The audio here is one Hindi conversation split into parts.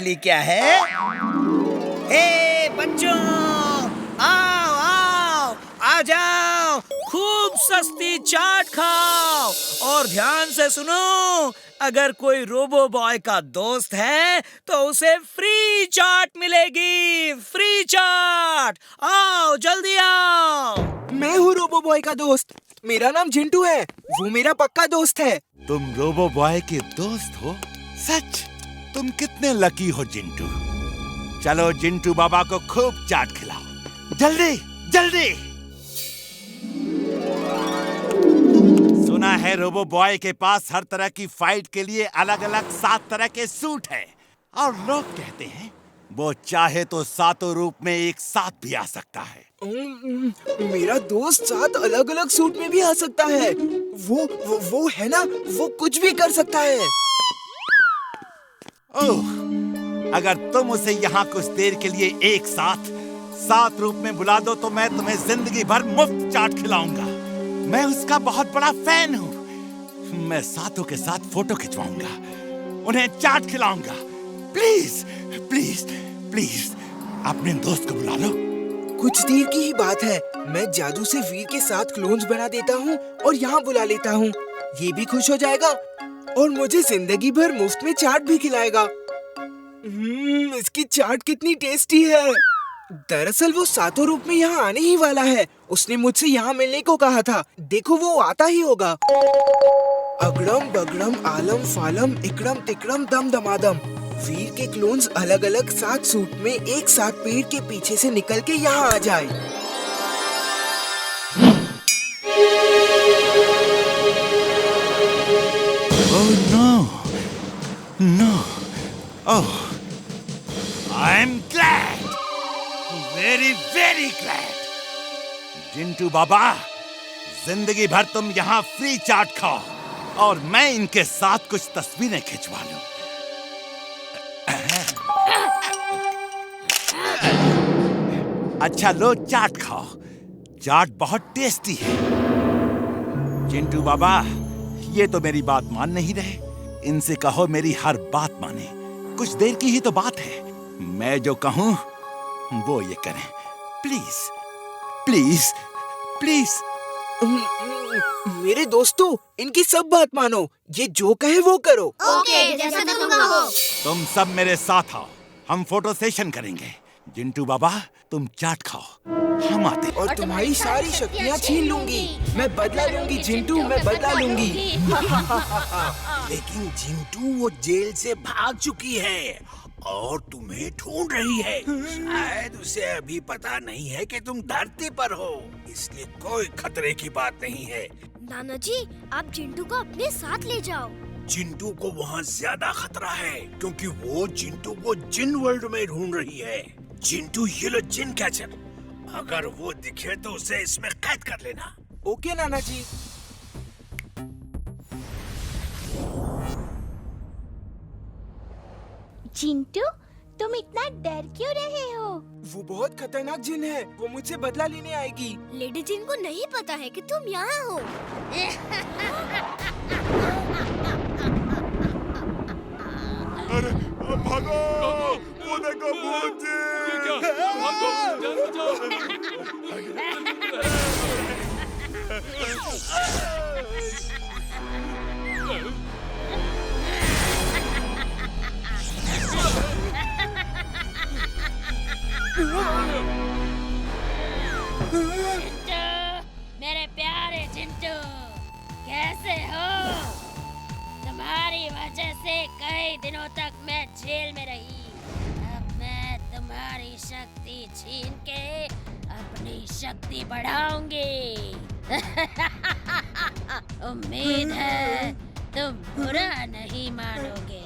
बदली क्या है? ए बच्चों, आओ आओ, आ जाओ, खूब सस्ती चाट खाओ और ध्यान से सुनो, अगर कोई रोबो बॉय का दोस्त है तो उसे फ्री चाट मिलेगी, फ्री चाट। आओ जल्दी आओ। मैं हूँ रोबो बॉय का दोस्त, मेरा नाम जिंटू है, वो मेरा पक्का दोस्त है। तुम रोबो बॉय के दोस्त हो? सच? तुम कितने लकी हो जिंटू। चलो जिंटू बाबा को खूब चाट खिलाओ, जल्दी जल्दी। सुना है रोबो बॉय के पास हर तरह की फाइट के लिए अलग अलग 7 तरह के सूट हैं और लोग कहते हैं वो चाहे तो 7 रूप में एक साथ भी आ सकता है। मेरा दोस्त 7 अलग अलग सूट में भी आ सकता है। वो है ना, वो कुछ भी कर सकता है। ओह, अगर तुम उसे यहाँ कुछ देर के लिए एक साथ 7 रूप में बुला दो तो मैं तुम्हें जिंदगी भर मुफ्त चाट खिलाऊंगा। मैं उसका बहुत बड़ा फैन हूँ। मैं 7 के साथ फोटो खिंचवाऊंगा, उन्हें चाट खिलाऊंगा। प्लीज प्लीज प्लीज अपने दोस्त को बुला लो। कुछ देर की ही बात है, मैं जादू से वीर के 7 क्लोन्स बना देता हूँ और यहाँ बुला लेता हूँ। ये भी खुश हो जाएगा और मुझे जिंदगी भर मुफ्त में चाट भी खिलाएगा। इसकी चाट कितनी टेस्टी है। दरअसल वो 7 रूप में यहाँ आने ही वाला है। उसने मुझसे यहाँ मिलने को कहा था। देखो वो आता ही होगा। अगड़म बगड़म आलम फालम इकड़म तिकड़म दम दमादम। वीर के क्लोन्स अलग अलग 7 सूट में एक साथ पेड़ के पीछे से निकल के यहाँ आ जाए। Oh no, no, oh, I'm glad, very very glad. Jintu बाबा, जिंदगी भर तुम यहाँ फ्री चाट खाओ और मैं इनके साथ कुछ तस्वीरें खिंचवा लूं। अच्छा लो चाट खाओ, चाट बहुत टेस्टी है। जिंटू बाबा, ये तो मेरी बात मान नहीं रहे। इनसे कहो मेरी हर बात माने। कुछ देर की ही तो बात है, मैं जो कहूँ वो ये करें। Please please please. मेरे दोस्तों, इनकी सब बात मानो, ये जो कहे वो करो। ओके, जैसा तुम कहो। तुम सब मेरे साथ आओ, हम फोटो सेशन करेंगे। जिंटू बाबा तुम चाट खाओ, हम आते। और तुम्हारी सारी शक्तियाँ छीन लूंगी। मैं बदला लूंगी जिंटू, मैं बदला लूंगी। लेकिन जिंटू वो जेल से भाग चुकी है और तुम्हें ढूंढ रही है। शायद उसे अभी पता नहीं है कि तुम धरती पर हो, इसलिए कोई खतरे की बात नहीं है। नाना जी, आप जिंटू को अपने साथ ले जाओ। जिंटू को वहाँ ज्यादा खतरा है क्योंकि वो जिंटू को जिन वर्ल्ड में ढूंढ रही है। जिंटू ये लो जिन कैचर, अगर वो दिखे तो उसे इसमें कैद कर लेना। ओके नाना जी। जिंटू, तुम इतना डर क्यों रहे हो? वो बहुत खतरनाक जिन है, वो मुझसे बदला लेने आएगी। लेडी जिन को नहीं पता है कि तुम यहाँ हो। अरे भागो, वो देखो भूत जी। जिंटू, मेरे प्यारे जिंटू, कैसे हो? तुम्हारी वजह से कई दिनों तक मैं जेल में रही। अब मैं तुम्हारी शक्ति छीन के अपनी शक्ति बढ़ाऊंगी। उम्मीद है तुम बुरा नहीं मानोगे।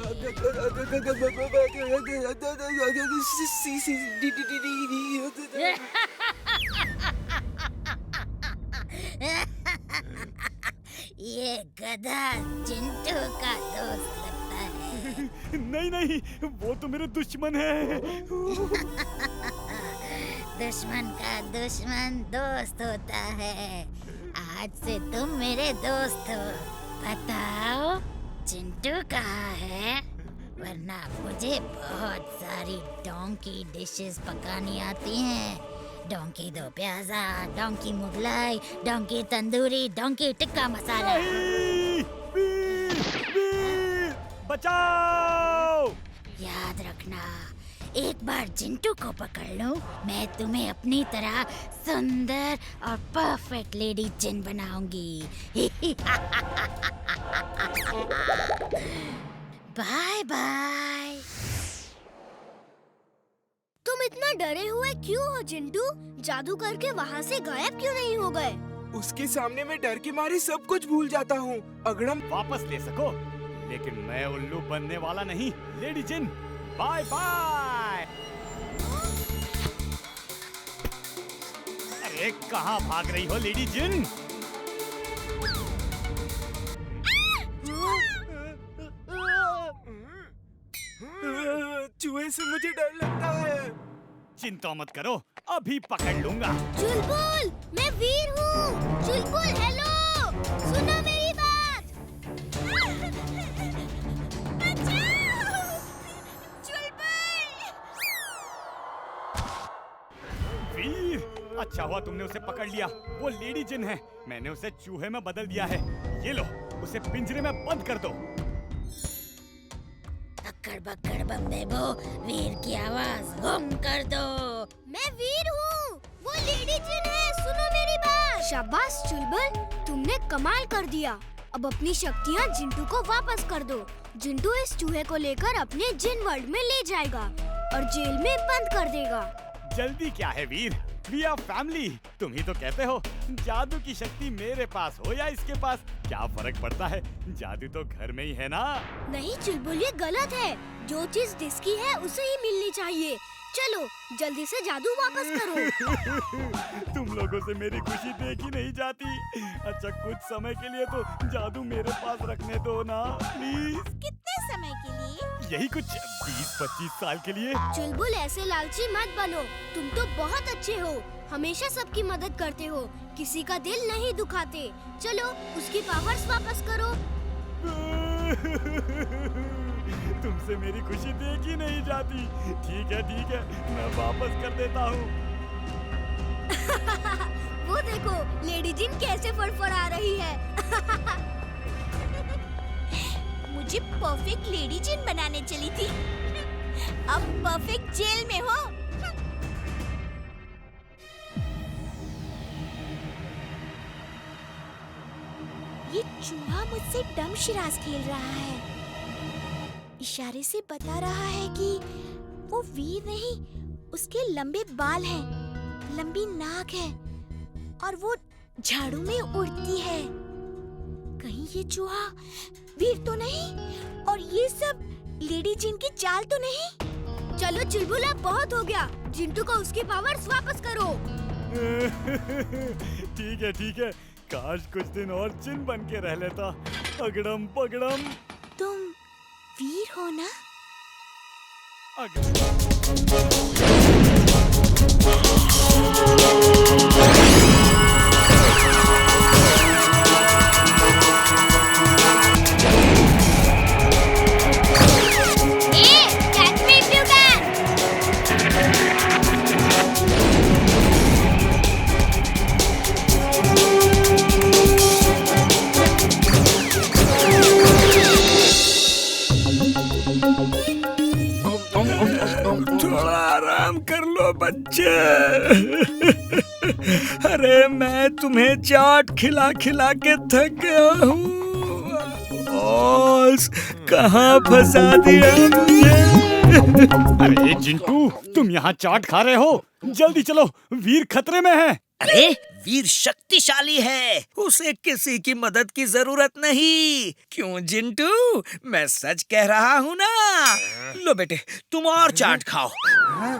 ये गधा जिंटू का दोस्त लगता है। नहीं नहीं, वो तो मेरे दुश्मन है। दुश्मन का दुश्मन दोस्त होता है। आज से तुम मेरे दोस्त हो। बताओ जिंटू कहाँ है? वरना मुझे बहुत सारी डोंकी डिशेस पकानी आती हैं। Donkey do pyaza, donkey Mughlai, donkey tandoori, donkey tikka masala. नहीं! वीर! वीर! बचाओ! याद रखना, एक बार चिंटू को पकड़ लो, मैं तुम्हें अपनी तरह सुंदर और परफेक्ट लेडी जिन बनाऊंगी। Bye bye. तुम इतना डरे हुए क्यों हो चिंटू? जादू करके वहाँ से गायब क्यों नहीं हो गए? उसके सामने मैं डर के मारे सब कुछ भूल जाता हूँ। अगर हम वापस ले सको, लेकिन मैं उल्लू बनने वाला नहीं, लेडी जिन। Bye bye. अरे कहाँ भाग रही हो लेडी जिन? चूहे से मुझे डर लगता है। चिंता मत करो, अभी पकड़ लूंगा। चुलबुल, मैं वीर हूँ। चुलबुल हेलो, सुनो मेरी बात। वीर, अच्छा हुआ तुमने उसे पकड़ लिया। वो लेडी जिन है, मैंने उसे चूहे में बदल दिया है। ये लो, उसे पिंजरे में बंद कर दो। अक्कड़ बक्कड़ बम देबो, वीर की आवाज गुम कर दो। मैं वीर हूँ, वो लेडी जिन है, सुनो मेरी बात। शाबाश चुलबुल, तुमने कमाल कर दिया। अब अपनी शक्तियाँ जिंटू को वापस कर दो। जिंटू इस चूहे को लेकर अपने जिन वर्ल्ड में ले जाएगा और जेल में बंद कर देगा। जल्दी क्या है वीर, वी आर फैमिली। तुम ही तो कहते हो जादू की शक्ति मेरे पास हो या इसके पास, क्या फर्क पड़ता है? जादू तो घर में ही है ना। नहीं चुलबुल, ये गलत है। जो चीज जिसकी है उसे ही मिलनी चाहिए। चलो जल्दी से जादू वापस करो। तुम लोगों से मेरी खुशी देखी नहीं जाती। अच्छा कुछ समय के लिए तो जादू मेरे पास रखने दो ना प्लीज। कितने समय के लिए? यही कुछ 20-25 साल के लिए। चुलबुल ऐसे लालची मत बनो, तुम तो बहुत अच्छे हो, हमेशा सबकी मदद करते हो, किसी का दिल नहीं दुखाते। चलो उसकी पावर्स वापस करो। तुमसे मेरी खुशी देखी नहीं जाती। ठीक है, मैं वापस कर देता हूँ। वो देखो लेडी जिन कैसे फड़फड़ा रही है। मुझे परफेक्ट लेडी जिन बनाने चली थी, अब परफेक्ट जेल में हो। ये चूहा मुझसे डम शिराज खेल रहा है, इशारे से बता रहा है कि वो वीर नहीं, उसके लंबे बाल हैं, लंबी नाक है और वो झाड़ू में उड़ती है। कहीं ये चूहा वीर तो नहीं और ये सब लेडी जिन की चाल तो नहीं? चलो चुलबुल अब बहुत हो गया, जिंटू को उसकी पावर्स वापस करो। ठीक है, काश कुछ दिन और जिन बन के रह लेता। अगड़म पगड़म। तुम वीर हो ना? थोड़ा आराम कर लो बच्चे। अरे मैं तुम्हें चाट खिला खिला के थक गया हूँ। बॉस, कहाँ फंसा दिया मुझे? अरे जिंटू, तुम यहाँ चाट खा रहे हो? जल्दी चलो, वीर खतरे में है। अरे वीर शक्तिशाली है, उसे किसी की मदद की जरूरत नहीं। क्यों जिंटू, मैं सच कह रहा हूँ ना। लो बेटे, तुम और चाट खाओ।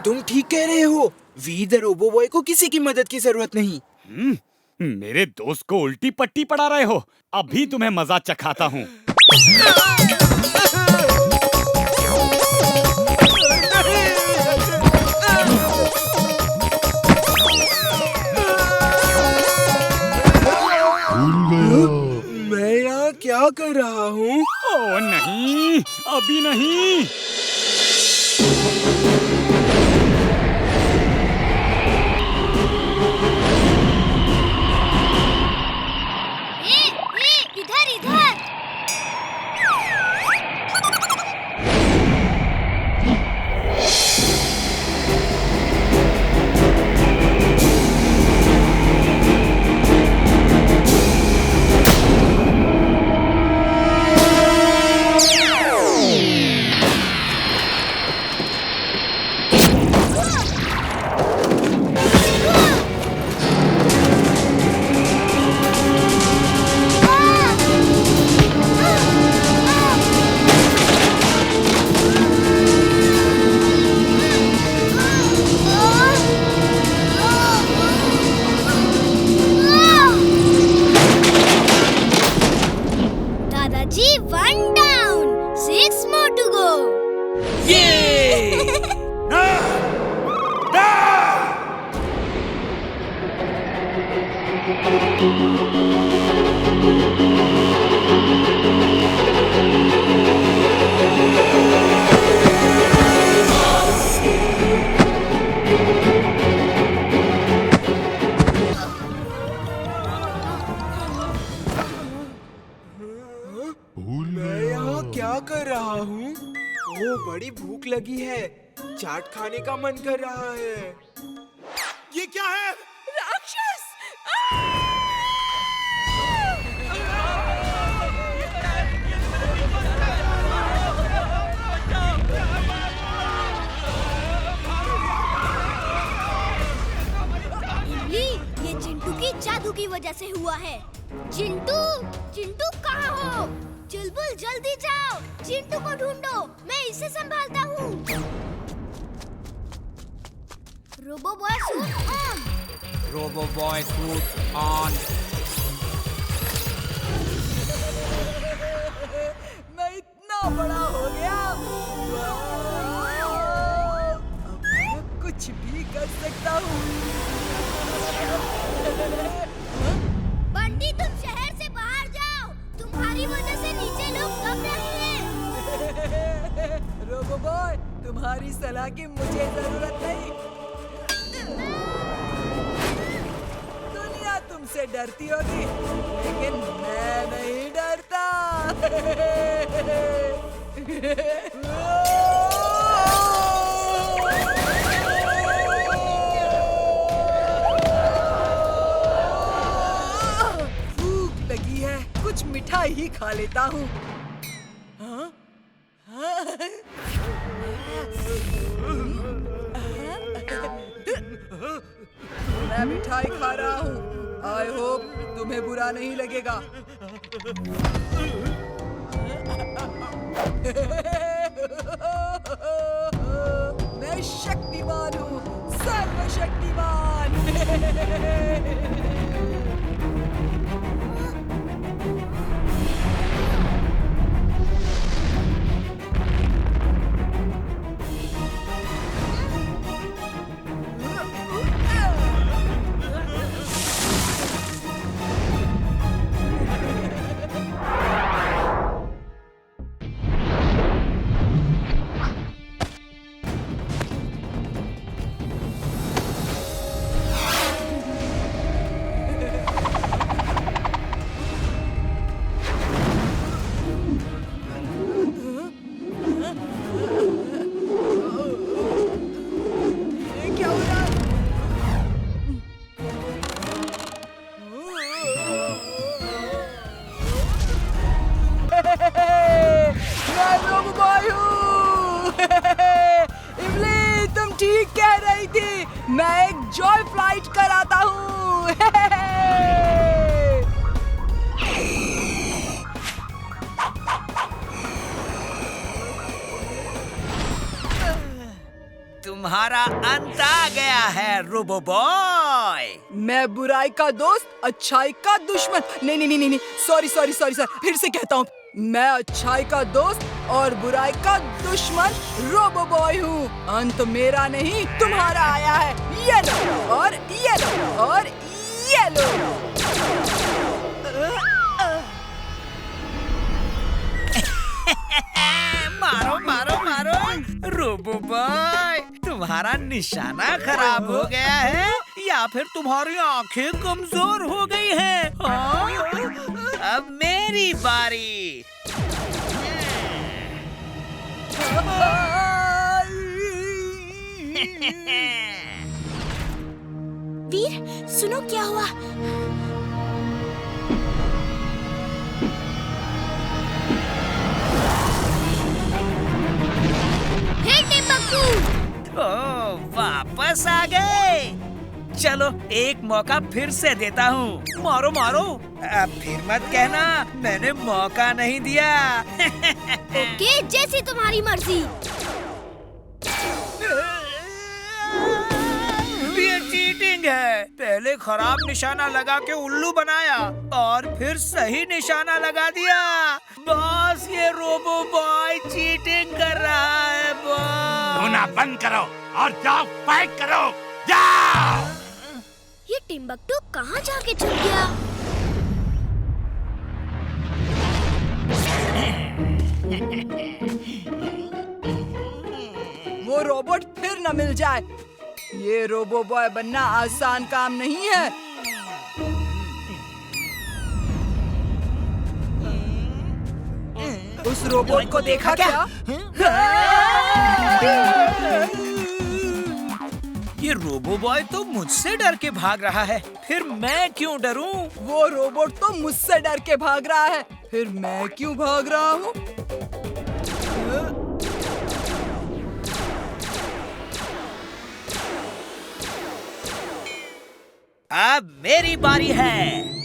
तुम ठीक कह रहे हो, वीर द रोबो बॉय को किसी की मदद की जरूरत नहीं। मेरे दोस्त को उल्टी पट्टी पड़ा रहे हो, अभी तुम्हें मजा चखाता हूँ। मैं यहाँ क्या कर रहा हूँ? ओ नहीं, अभी नहीं। बड़ी भूख लगी है। चाट खाने का मन कर रहा है। ये क्या है? राक्षस! इमली, ये चिंटू की जादू की वजह से हुआ है। चिंटू, चिंटू कहाँ हो? चुलबुल जल्दी जाओ, चिंटू को ढूंढो, मैं इसे संभालता हूँ। Robo boy suit on. Robo boy suit on. मैं इतना बड़ा हो गया, अब मैं कुछ भी कर सकता हूँ। बंटी, तुम शहर से बाहर जाओ, तुम्हारी वजह से नीचे लोग दब रहे हैं। रोबो बॉय, तुम्हारी सलाह की मुझे जरूरत नहीं। दुनिया तुमसे डरती होगी, लेकिन मैं नहीं डरता। भूख लगी है, कुछ मिठाई ही खा लेता हूँ। हाँ? हाँ? मैं मिठाई खा रहा हूँ। आई होप तुम्हें बुरा नहीं लगेगा। मैं शक्तिमान हूँ, सर्वशक्तिमान। ठीक कह रही थी, मैं एक जॉय फ्लाइट कराता हूँ। तुम्हारा अंत आ गया है रोबो बॉय। मैं बुराई का दोस्त, अच्छाई का दुश्मन। नहीं, सॉरी सर, फिर से कहता हूँ, मैं अच्छाई का दोस्त और बुराई का दुश्मन रोबो बॉय हूँ। अंत मेरा नहीं तुम्हारा आया है। ये लो और ये लो और ये लो। मारो मारो मारो रोबो बॉय, तुम्हारा निशाना खराब हो गया है या फिर तुम्हारी आंखें कमजोर हो गई हैं? हाँ? अब मेरी बारी। वीर, सुनो क्या हुआ। हे टिम्बकटू! ओह, वापस आ गए। चलो एक मौका फिर से देता हूँ। मारो मारो। अब फिर मत कहना मैंने मौका नहीं दिया। ओके, जैसी तुम्हारी मर्जी। ये चीटिंग है। पहले खराब निशाना लगा के उल्लू बनाया और फिर सही निशाना लगा दिया। बॉस, ये रोबो बॉय चीटिंग कर रहा है बॉस। रोना बंद करो और जाओ फाइट करो। जाओ। ये टिम्बकटू कहाँ जाके छुप गया? वो रोबोट फिर न मिल जाए। ये रोबो बॉय बनना आसान काम नहीं है। उस रोबोट को देखा क्या? ये रोबो बॉय तो मुझसे डर के भाग रहा है, फिर मैं क्यों डरूं? वो रोबोट तो मुझसे डर के भाग रहा है, फिर मैं क्यों भाग रहा हूँ? अब मेरी बारी है।